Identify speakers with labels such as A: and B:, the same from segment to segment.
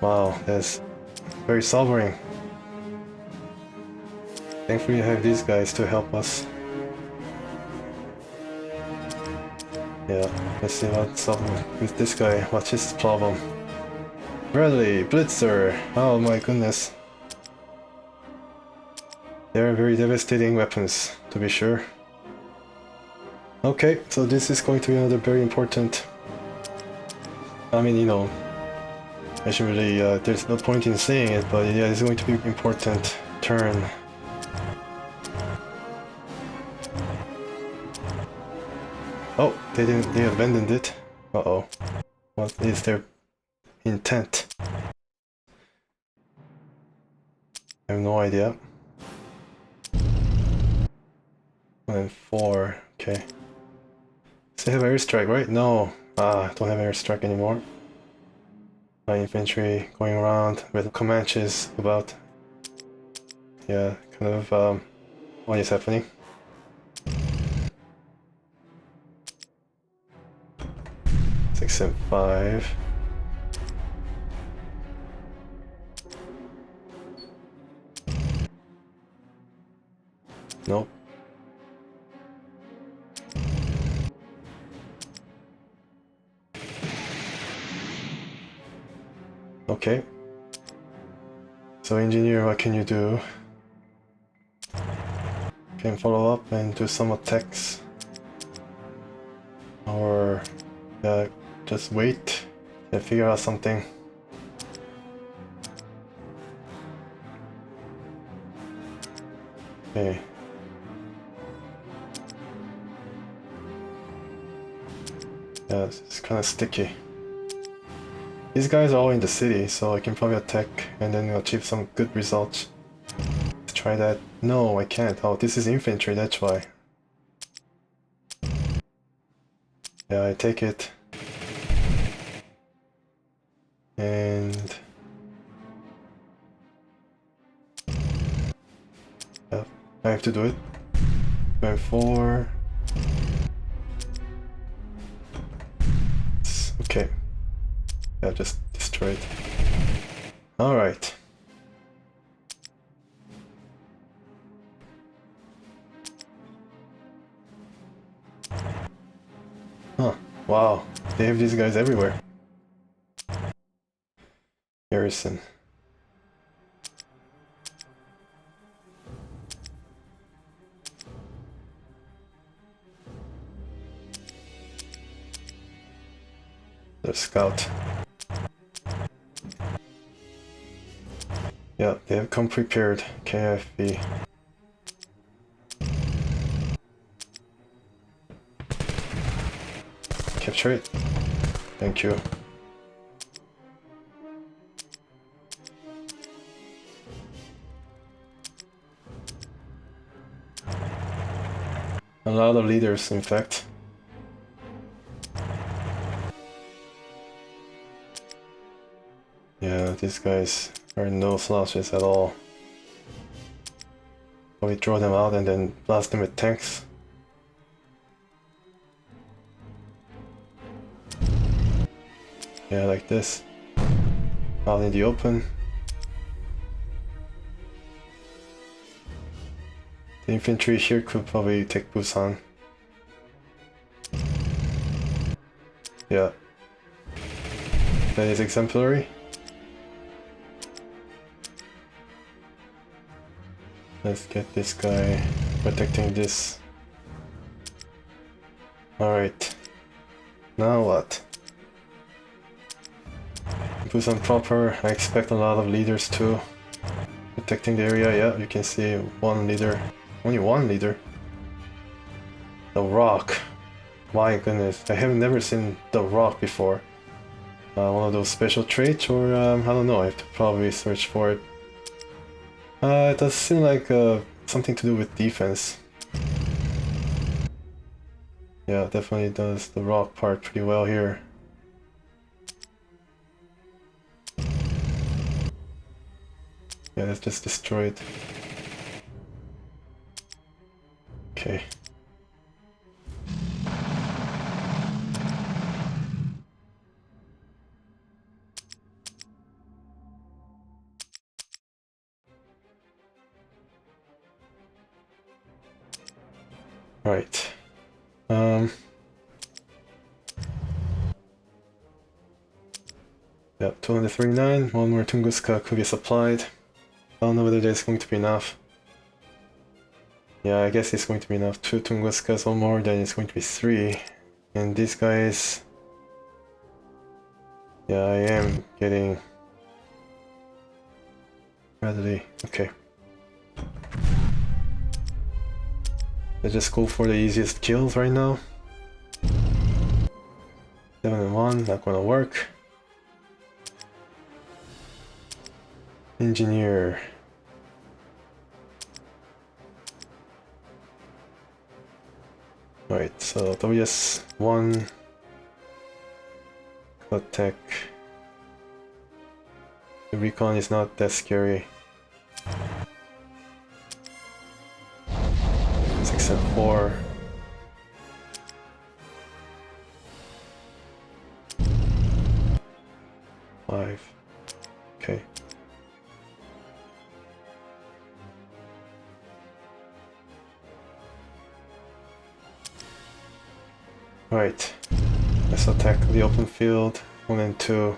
A: Wow, that's very sobering. Thankfully, I have these guys to help us. Yeah, let's see what's up with this guy. What's his problem? Bradley, Blitzer! Oh my goodness. They're very devastating weapons, to be sure. Okay, so this is going to be another very important... I mean, you know, I should really, there's no point in saying it, but yeah, it's going to be an important turn. Oh, they abandoned it. Uh-oh. What is their intent? I have no idea. 1 and 4, okay. They have airstrike, right? No. Ah, don't have airstrike anymore. My infantry going around with Comanches about. Yeah, kind of, what is happening? Six and 5. Nope. Okay. So engineer, what can you do? Can follow up and do some attacks. Or just wait and figure out something. Okay. Yeah, it's kind of sticky. These guys are all in the city, so I can probably attack and then achieve some good results. Let's try that. No, I can't. Oh, this is infantry, that's why. Yeah, I take it. And... yeah, I have to do it. 2 and 4. Okay. Yeah, just destroy it. Alright. Huh. Wow. They have these guys everywhere. Garrison. The scout. Yeah, they have come prepared. KFB. Capture it. Thank you. A lot of leaders, in fact. Yeah, these guys are no slouches at all. We draw them out and then blast them with tanks. Yeah, like this. Out in the open. The infantry here could probably take Pusan. Yeah. That is exemplary. Let's get this guy protecting this. Alright. Now what? Pusan proper, I expect a lot of leaders too. Protecting the area, yeah, you can see one leader. Only one leader. The Rock. My goodness, I have never seen the Rock before. One of those special traits, or I don't know, I have to probably search for it. It does seem like something to do with defense. Yeah, definitely does the rock part pretty well here. Yeah, let's just destroy it. Okay. Right. Yeah, 239, one more Tunguska could be supplied. I don't know whether there's going to be enough. Yeah, I guess it's going to be enough. 2 Tunguskas or more, then it's going to be 3. And these guys... Yeah, I am getting... readily. Okay. Let's just go for the easiest kills right now. 7 and 1, not gonna work. Engineer. Right, so WS1 attack. The recon is not that scary. 6 and 4. Five. Okay. Right. Let's attack the open field. 1 and 2.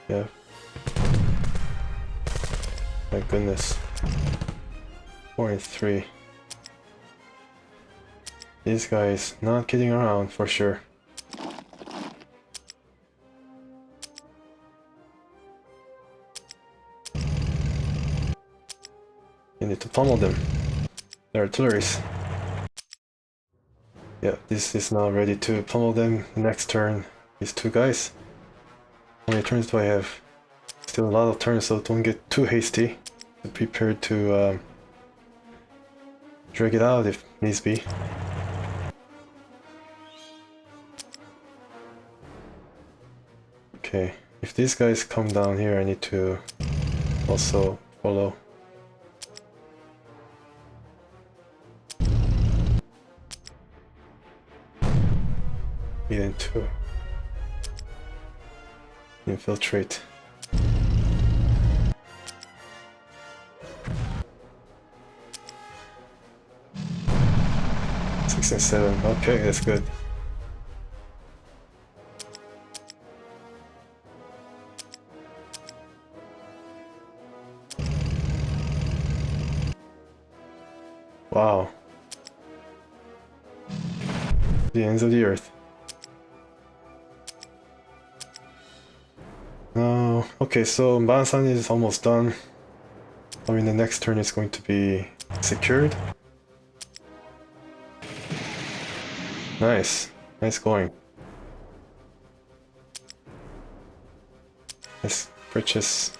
A: Yeah. My goodness. 4 and 3. These guys not kidding around for sure. You need to pummel them. They're artilleries. Yeah, this is now ready to pummel them. Next turn, these 2 guys. How many turns do I have? Still a lot of turns, so don't get too hasty. Be prepared to drag it out if needs be. Okay, if these guys come down here, I need to also follow. Eight and 2. Infiltrate. Six and 7. Okay, that's good. Wow. The ends of the earth. No. Okay, so Masan is almost done. I mean, the next turn is going to be secured. Nice. Nice going. Let's purchase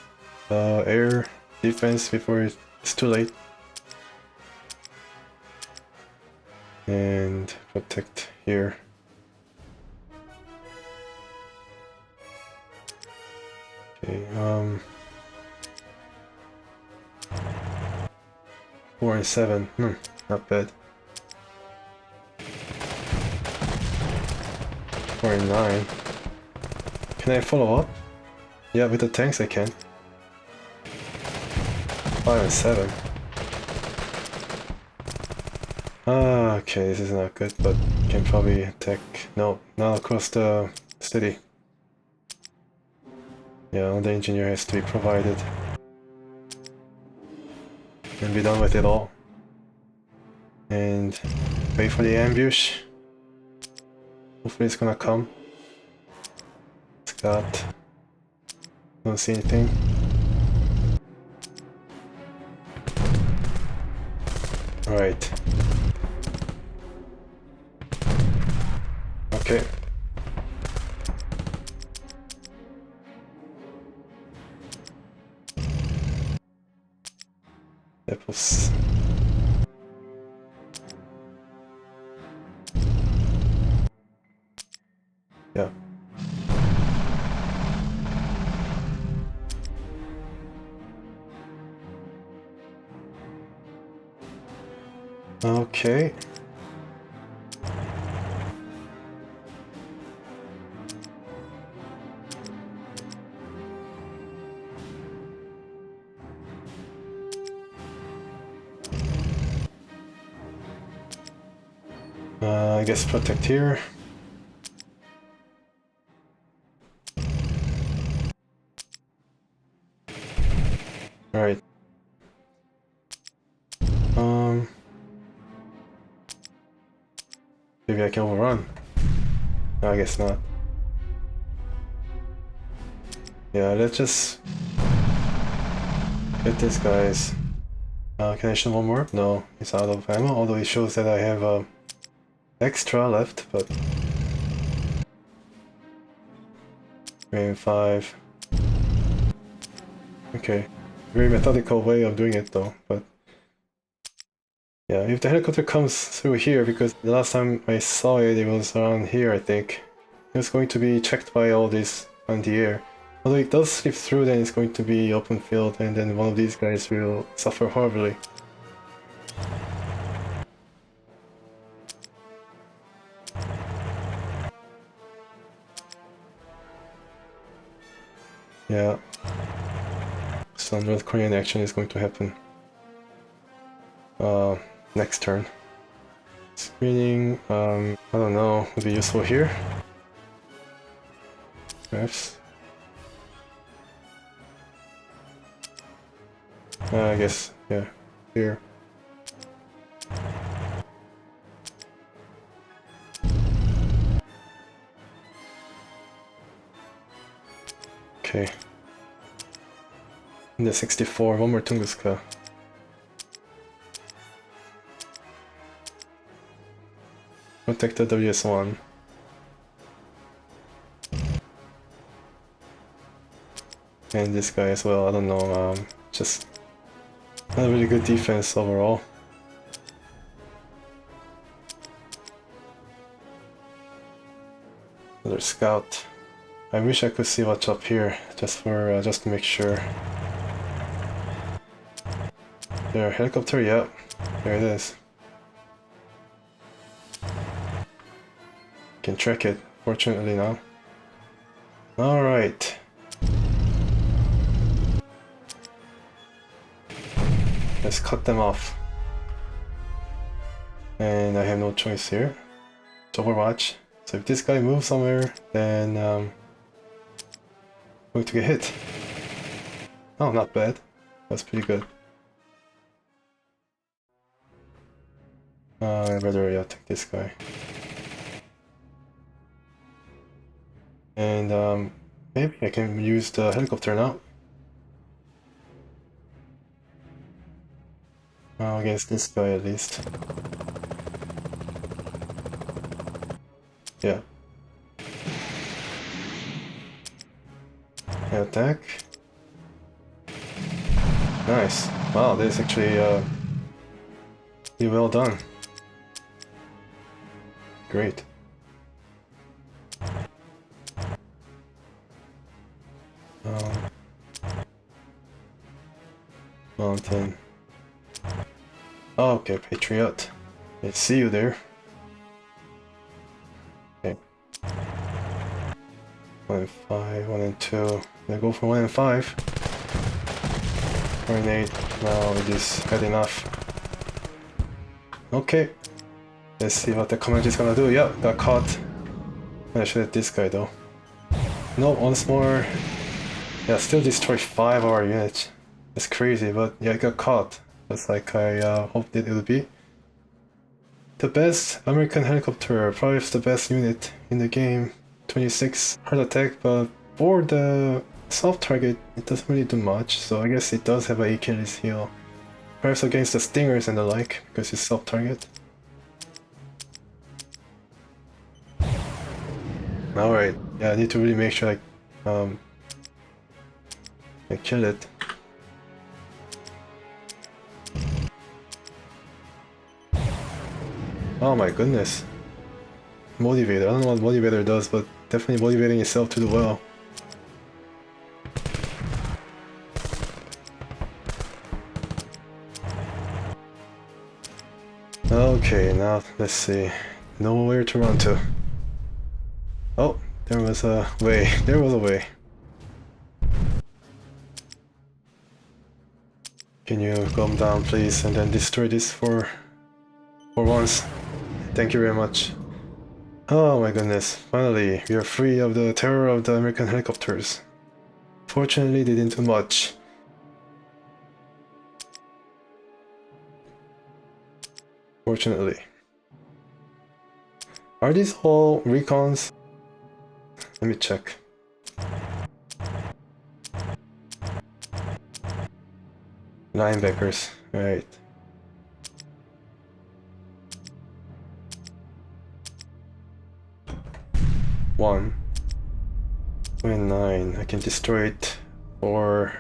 A: air defense before it's too late. And protect here. Okay, 4 and 7. Not bad. 4 and 9. Can I follow up? Yeah, with the tanks I can. 5 and 7. Okay, this is not good, but can probably attack. No, not across the city. Yeah, the engineer has to be provided. And be done with it all. And wait for the ambush. Hopefully it's gonna come. Scott. Don't see anything. Alright. Okay. That was... Yeah. Okay. I guess protect here. Alright. Maybe I can overrun. No, I guess not. Yeah, let's just get this guy's. Can I shoot one more? No, he's out of ammo, although it shows that I have extra left, but... 3 and 5. Okay. Very methodical way of doing it though, but... Yeah, if the helicopter comes through here, because the last time I saw it, it was around here, I think. It was going to be checked by all this on the air. Although it does slip through, then it's going to be open field, and then one of these guys will suffer horribly. Yeah. Some North Korean action is going to happen. Next turn. Screening, I don't know, would be useful here. Perhaps. I guess, yeah, here. Okay. In the 64, one more Tunguska. Protect the WS1. And this guy as well, I don't know, just not a really good defense overall. Another scout. I wish I could see what's up here, just to make sure. There, helicopter, yeah, there it is. Can track it, fortunately now. Alright. Let's cut them off. And I have no choice here. It's Overwatch. So if this guy moves somewhere, then I'm going to get hit. Oh, not bad. That's pretty good. I'd rather, yeah, take this guy. And maybe I can use the helicopter now. Against this guy at least. Yeah. Attack. Nice. Wow, this is actually pretty well done. Great. Mountain. Oh, okay, Patriot. I see you there. Okay. 1 and 5, 1 and 2. I go for 1 and 5. 4 and 8. Now it is had enough. Okay. Let's see what the Comanche is gonna do. Yeah, got caught. I should hit this guy though. No, once more. Yeah, still destroy 5 of our units. It's crazy, but yeah, it got caught. Just like I hoped it would be. The best American helicopter, probably the best unit in the game. 26 hard attack, but for the soft target, it doesn't really do much. So I guess it does have an Achilles heel. Perhaps against the stingers and the like, because it's soft target. Alright, yeah, I need to really make sure I kill it. Oh my goodness. Motivator. I don't know what motivator does, but definitely motivating itself to do well. Okay, now let's see. Nowhere to run to. Oh, there was a way. There was a way. Can you calm down, please, and then destroy this for once? Thank you very much. Oh my goodness, finally, we are free of the terror of the American helicopters. Fortunately, they didn't do much. Fortunately. Are these all recons? Let me check. Linebackers, right. One. 29. I can destroy it for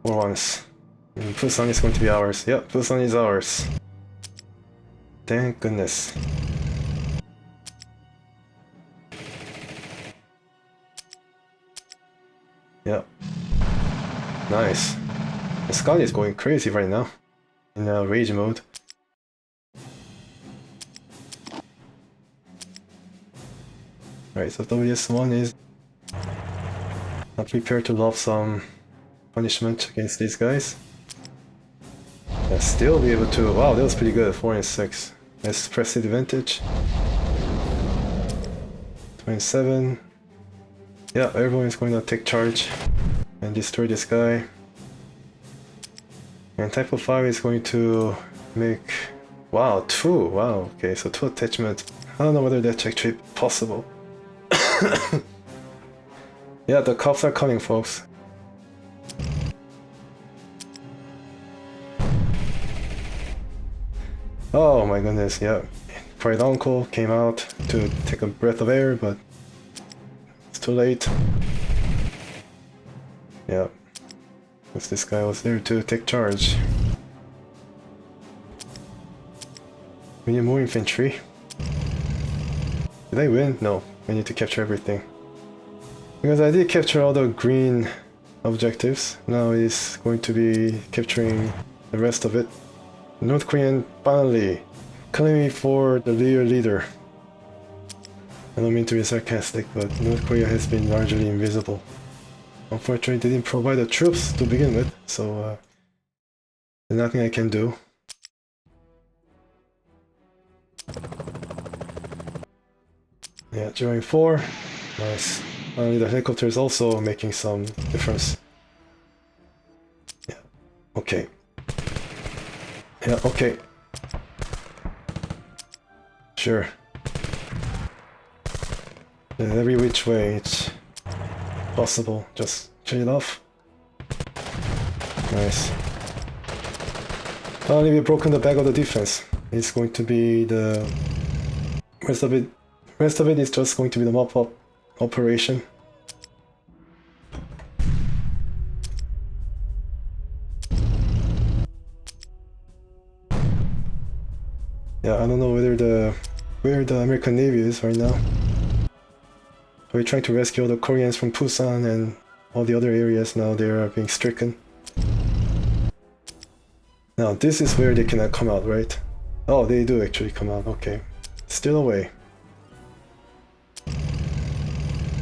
A: once. And Pusan is going to be ours. Yep, Pusan is ours. Thank goodness. Yep. Nice. The Scully is going crazy right now. In rage mode. Alright, so WS1 is not prepared to love some punishment against these guys. And still be able to... Wow, that was pretty good. 4 and 6. Let's press the advantage. 27. Yeah, everyone is going to take charge and destroy this guy. And Type of 5 is going to make... Wow, 2! Wow, okay, so 2 attachments. I don't know whether that's actually possible. Yeah, the cops are coming, folks. Oh my goodness, yeah. Pride Uncle came out to take a breath of air, but it's too late. Yeah. Because this guy was there to take charge. We need more infantry. Did I win? No. I need to capture everything. Because I did capture all the green objectives. Now it's going to be capturing the rest of it. North Korean finally claiming for the real leader. I don't mean to be sarcastic, but North Korea has been largely invisible. Unfortunately, they didn't provide the troops to begin with, so there's nothing I can do. Yeah, during 4. Nice. Finally, the helicopter is also making some difference. Yeah. Okay. Yeah, okay. Sure. Yeah, every which way it's possible. Just trade it off. Nice. Finally, we've broken the back of the defense. It's going to be the rest of it. Rest of it is just going to be the mop-up operation. Yeah, I don't know where the American Navy is right now. We're trying to rescue all the Koreans from Pusan and all the other areas. Now they are being stricken. Now this is where they cannot come out, right? Oh, they do actually come out. Okay, still away.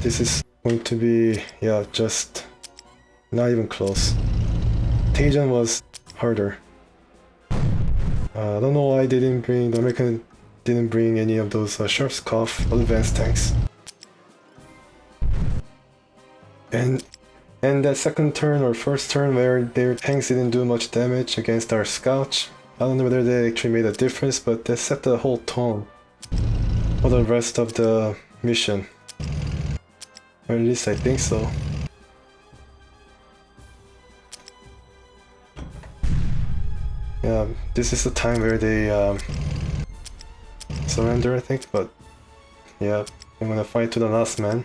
A: This is going to be, yeah, just not even close. Taejan was harder. I don't know why they didn't bring, the American didn't bring any of those Schwarzkopf advanced tanks. And that second turn or first turn where their tanks didn't do much damage against our scouts, I don't know whether they actually made a difference, but that set the whole tone for the rest of the mission. Or at least I think so. Yeah, this is the time where they surrender, I think, but yeah, I'm gonna fight to the last man.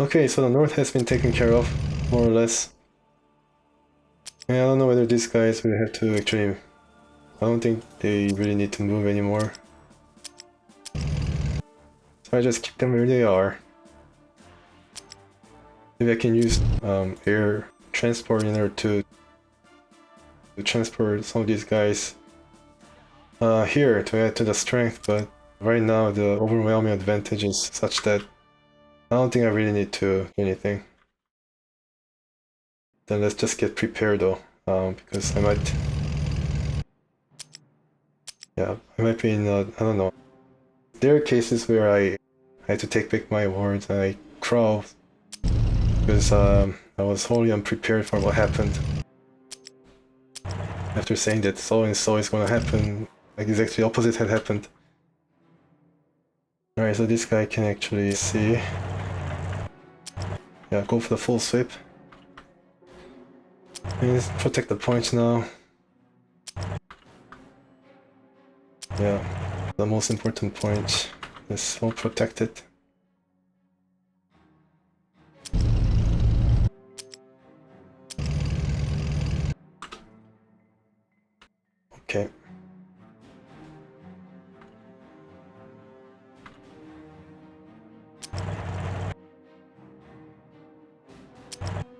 A: Okay, so the north has been taken care of, more or less. Yeah, I don't know whether these guys will have to actually... I don't think they really need to move anymore. So I just keep them where they are. Maybe I can use air transport in order to transport some of these guys here to add to the strength, but right now the overwhelming advantage is such that I don't think I really need to do anything. Then let's just get prepared though, because I might... Yeah, I might be in, I don't know. There are cases where I had to take back my words and I crow because I was wholly unprepared for what happened. After saying that so and so is gonna happen, like exactly the opposite had happened. Alright, so this guy can actually see. Yeah, go for the full sweep. And let's protect the points now. Yeah, the most important point is all protected. Okay.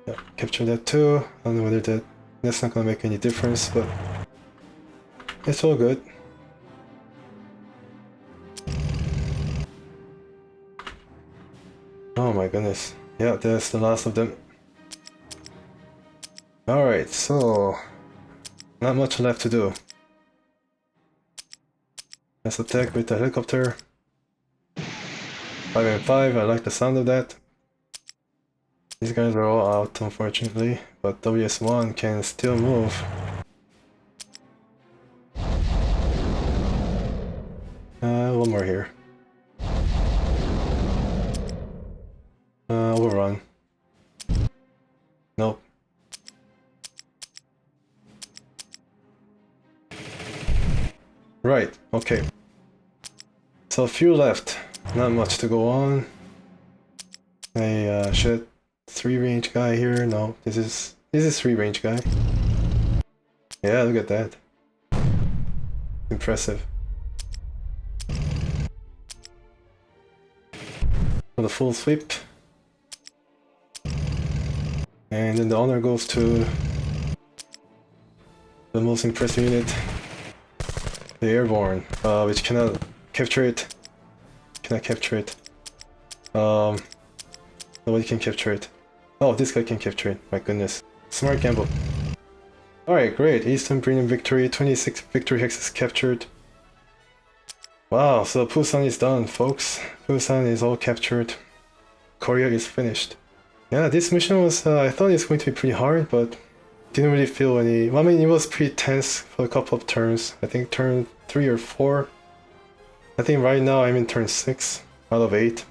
A: Yeah, capture that too. I don't know whether that's not gonna make any difference, but it's all good. Oh my goodness. Yeah, that's the last of them. Alright, so not much left to do. Let's attack with the helicopter. 5 and 5, I like the sound of that. These guys are all out, unfortunately, but WS1 can still move. One more here. Overrun. Nope. Right, okay. So a few left, not much to go on. Shit. 3 range guy here. No, this is 3 range guy. Yeah, look at that. Impressive. For the full sweep. And then the honor goes to the most impressive unit, the airborne, which cannot capture it. Cannot capture it. Nobody can capture it. Oh, this guy can capture it. My goodness. Smart gamble. Alright, great. Eastern Brilliant victory. 26 victory hexes captured. Wow, so Pusan is done, folks. Pusan is all captured. Korea is finished. Yeah, this mission was, I thought it was going to be pretty hard, but didn't really feel any... Well, I mean, it was pretty tense for a couple of turns. I think turn 3 or 4. I think right now I'm in turn 6 out of 8.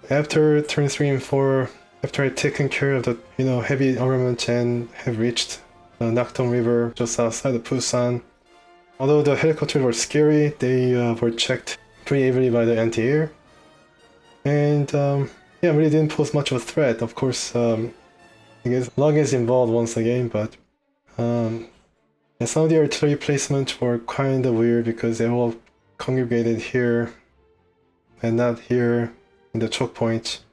A: After turn 3 and 4, after I'd taken care of the, heavy armament and have reached the Nakdong River just outside of Pusan, although the helicopters were scary, they were checked pretty evenly by the anti-air. And yeah, really didn't pose much of a threat. Of course, I guess log is involved once again, but and some of the artillery placements were kind of weird because they all congregated here and not here in the choke point.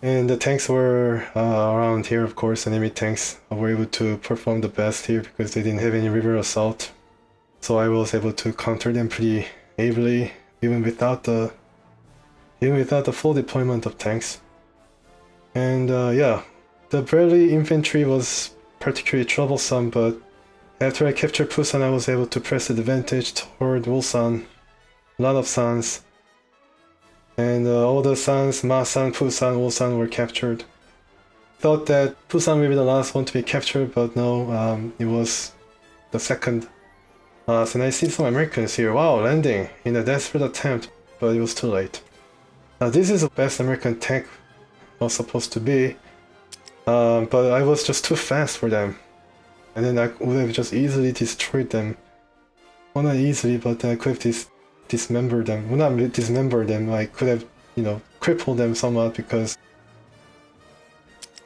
A: And the tanks were around here, of course. Enemy tanks were able to perform the best here because they didn't have any river assault. So I was able to counter them pretty ably, even without the full deployment of tanks. And yeah, the Bradley infantry was particularly troublesome, but after I captured Pusan, I was able to press the advantage toward Ulsan. A lot of Sans. And all the Sans, Masan, Pusan, Ulsan were captured. Thought that Pusan would be the last one to be captured, but no, it was the second. So I see some Americans here. Wow, landing in a desperate attempt, but it was too late. Now this is the best American tank was supposed to be, but I was just too fast for them. And then I would have just easily destroyed them. Well, not easily, but I could have dismembered them. Well, not dismembered them, I could have, crippled them somewhat because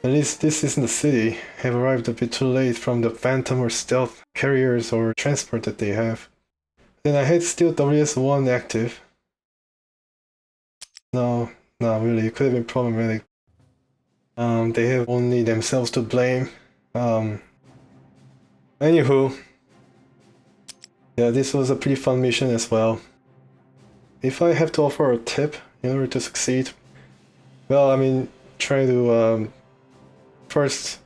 A: at least this isn't the city. Have arrived a bit too late from the Phantom or Stealth carriers or transport that they have. Then I had still WS1 active. No, not really. It could have been problematic. They have only themselves to blame. Anywho, yeah, this was a pretty fun mission as well. If I have to offer a tip in order to succeed, Well, I mean, try to first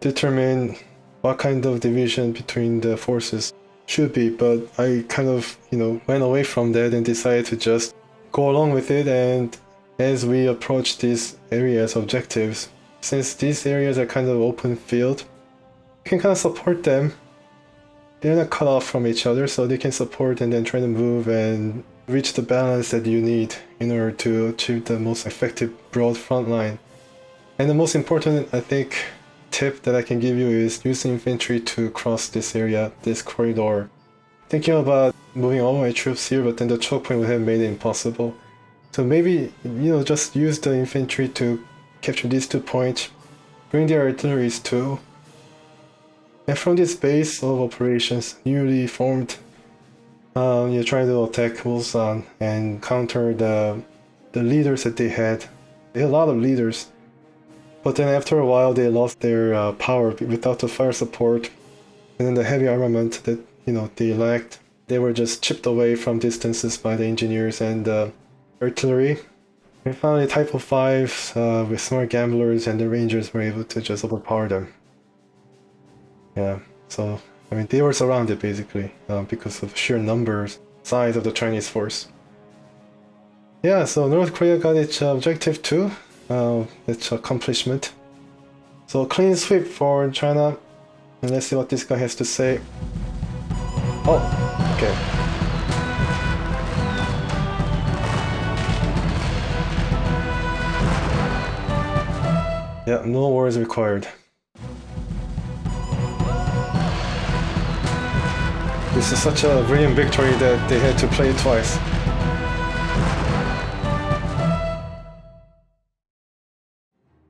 A: determine what kind of division between the forces should be, but I kind of, went away from that and decided to just go along with it. And as we approach these areas objectives, since these areas are kind of open field, you can kind of support them. They're not cut off from each other, so they can support and then try to move and reach the balance that you need in order to achieve the most effective broad front line. And the most important, I think, tip that I can give you is use the infantry to cross this area, this corridor. Thinking about moving all my troops here, but then the choke point would have made it impossible. So maybe, just use the infantry to capture these 2 points, bring the artilleries too. And from this base of operations, newly formed, you're trying to attack Ulsan and counter the leaders that they had. They had a lot of leaders. But then after a while they lost their power without the fire support, and then the heavy armament that they lacked. They were just chipped away from distances by the engineers and artillery. And finally Type 5s with smart gamblers and the rangers were able to just overpower them. Yeah, so I mean they were surrounded basically because of sheer numbers, size of the Chinese force. Yeah, so North Korea got its objective too. Its accomplishment. So clean sweep for China, and let's see what this guy has to say. Oh, okay. Yeah, no wars required. This is such a brilliant victory that they had to play it twice.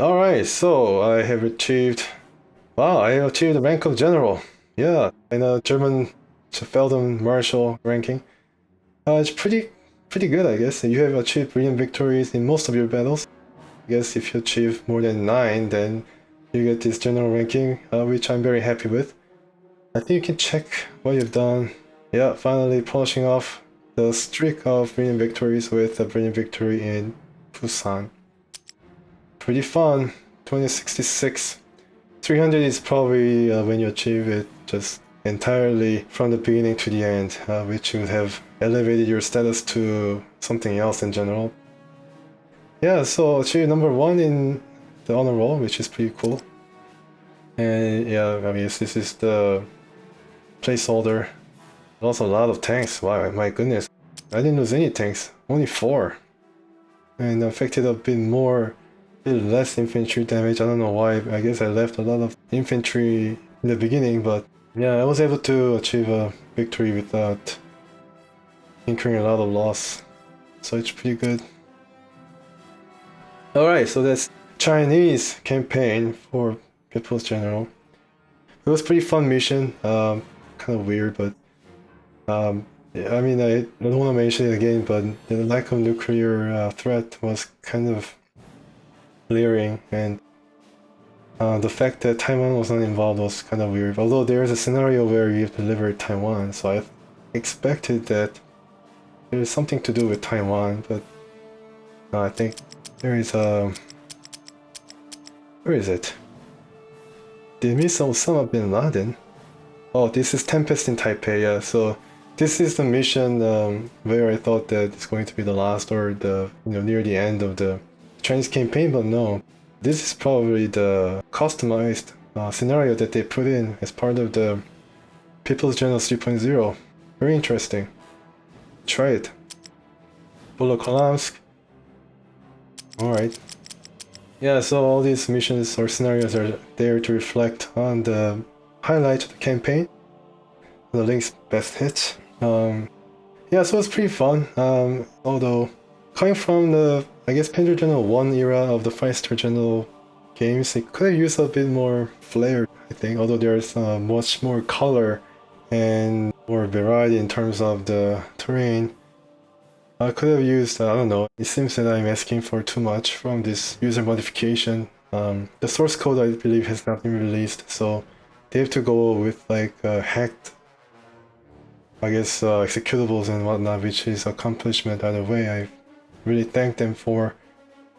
A: Alright, so I have achieved... Wow, I achieved the rank of general. Yeah, in a German Feldmarschall ranking. It's pretty good, I guess. You have achieved brilliant victories in most of your battles. I guess if you achieve more than 9, then you get this general ranking, which I'm very happy with. I think you can check what you've done. Yeah, finally polishing off the streak of brilliant victories with a brilliant victory in Pusan. Pretty fun. 2066. 300 is probably when you achieve it just entirely from the beginning to the end, which would have elevated your status to something else in general. Yeah, so achieve number 1 in the honor roll, which is pretty cool. And yeah, I mean, this is the placeholder. Also a lot of tanks. Wow, my goodness. I didn't lose any tanks, only 4. And affected a bit less infantry damage. I don't know why. I guess I left a lot of infantry in the beginning, but yeah, I was able to achieve a victory without incurring a lot of loss. So it's pretty good. Alright, so that's Chinese campaign for People's General. It was a pretty fun mission. Kind of weird, but yeah, I mean, I don't want to mention it again, but the lack of nuclear threat was kind of leering, and the fact that Taiwan was not involved was kind of weird. Although there's a scenario where you've delivered Taiwan, so I expected that there is something to do with Taiwan, but I think there is a... Where is it? Did miss Osama bin Laden? Oh, this is Tempest in Taipei, yeah, so this is the mission where I thought that it's going to be the last or the near the end of the Chinese campaign, but no. This is probably the customized scenario that they put in as part of the People's Journal 3.0. Very interesting. Try it. Volokholamsk. Alright. Yeah, so all these missions or scenarios are there to reflect on the highlight of the campaign. The Link's best hits. Yeah, so it's pretty fun. Although, coming from the, I guess, Panzer General 1 era of the 5-star General games, it could have used a bit more flair, I think, although there's much more color and more variety in terms of the terrain. I could have used, I don't know, it seems that I'm asking for too much from this user modification. The source code, I believe, has not been released, so they have to go with like hacked, I guess, executables and whatnot, which is accomplishment either way. I really thank them for.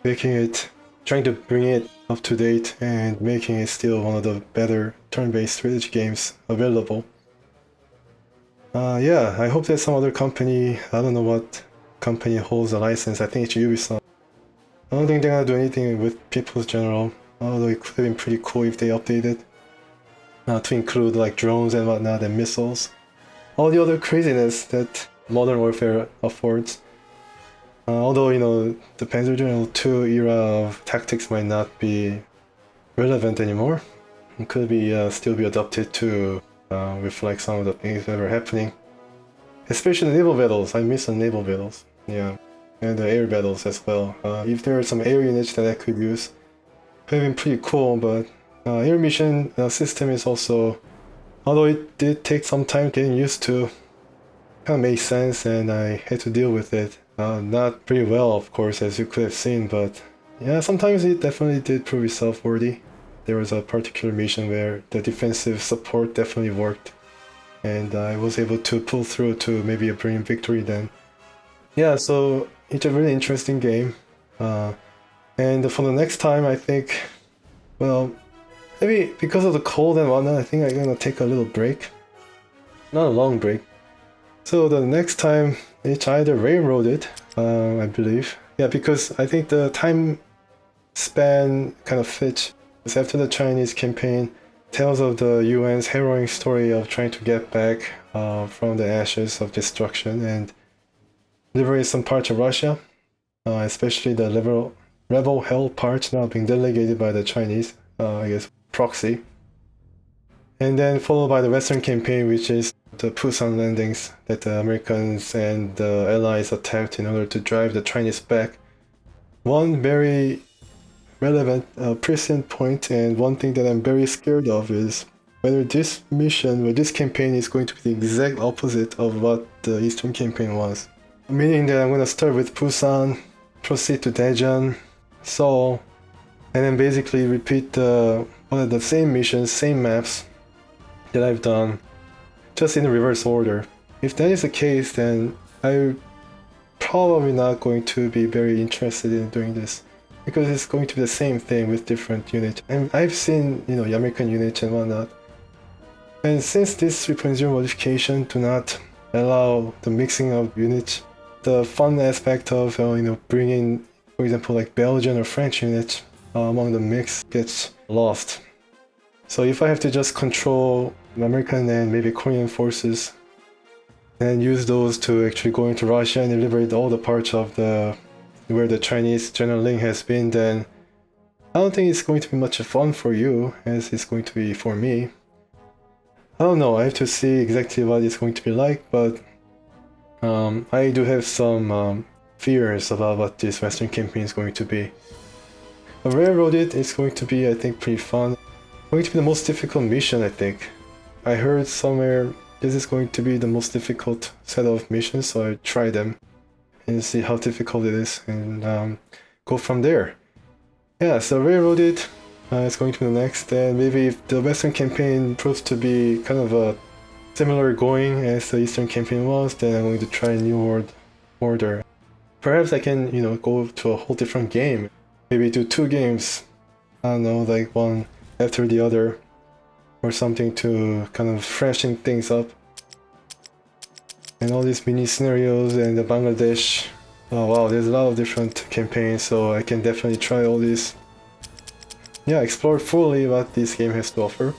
A: trying to bring it up to date and making it still one of the better turn-based strategy games available. Yeah, I hope that some other company, I don't know what company holds the license, I think it's Ubisoft. I don't think they're gonna do anything with People's General, although it could have been pretty cool if they updated to include like drones and whatnot and missiles. All the other craziness that Modern Warfare affords. Although, you know, the Panzer General 2 era of tactics might not be relevant anymore. It could be still be adapted to reflect some of the things that are happening. Especially the naval battles. I miss the naval battles. Yeah. And the air battles as well. If there are some air units that I could use, it would have been pretty cool, but air mission system is also, although it did take some time getting used to, kind of made sense and I had to deal with it. Not pretty well, of course, as you could have seen, but yeah, sometimes it definitely did prove itself worthy. There was a particular mission where the defensive support definitely worked, and I was able to pull through to maybe a brilliant victory then. Yeah, so it's a really interesting game. And for the next time, I think, well, maybe because of the cold and whatnot, I think I'm gonna take a little break. Not a long break. So the next time, it's either railroaded, I believe. Yeah, because I think the time span kind of fits. Because after the Chinese campaign, tells of the UN's harrowing story of trying to get back from the ashes of destruction and liberate some parts of Russia, especially the rebel hell parts now being delegated by the Chinese, I guess, proxy. And then followed by the Western campaign, which is the Pusan landings that the Americans and the Allies attacked in order to drive the Chinese back. One very relevant prescient point, and one thing that I'm very scared of, is whether this mission or this campaign is going to be the exact opposite of what the Eastern campaign was. Meaning that I'm going to start with Pusan, proceed to Daejeon, Seoul, and then basically repeat the same missions, same maps that I've done, just in the reverse order. If that is the case, then I'm probably not going to be very interested in doing this, because it's going to be the same thing with different units. And I've seen, you know, American units and whatnot. And since this 3.0 modification do not allow the mixing of units, the fun aspect of, you know, bringing, for example, like Belgian or French units among the mix gets lost. So if I have to just control American and maybe Korean forces and use those to actually go into Russia and liberate all the parts of where the Chinese General Ling has been, then I don't think it's going to be much fun for you as it's going to be for me. I don't know, I have to see exactly what it's going to be like, but I do have some fears about what this Western campaign is going to be. But Railroaded is going to be, I think, pretty fun. Going to be the most difficult mission, I think. I heard somewhere this is going to be the most difficult set of missions, so I try them and see how difficult it is and go from there. Yeah, so Railroaded is going to be the next, and maybe if the Western campaign proves to be kind of a similar going as the Eastern campaign was, then I'm going to try New World Order. Perhaps I can, you know, go to a whole different game. Maybe do 2 games. I don't know, like one after the other, or something to kind of freshen things up. And all these mini scenarios and the Bangladesh. Oh wow, there's a lot of different campaigns, so I can definitely try all these. Yeah, explore fully what this game has to offer.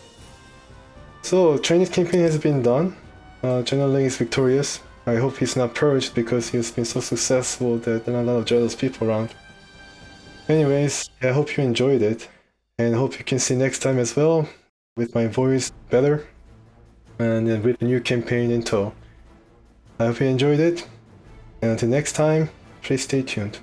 A: So, Chinese campaign has been done. General Ling is victorious. I hope he's not purged because he's been so successful that there are a lot of jealous people around. Anyways, I hope you enjoyed it, and hope you can see next time as well, with my voice better, and then with the new campaign in tow. I hope you enjoyed it, and until next time, please stay tuned.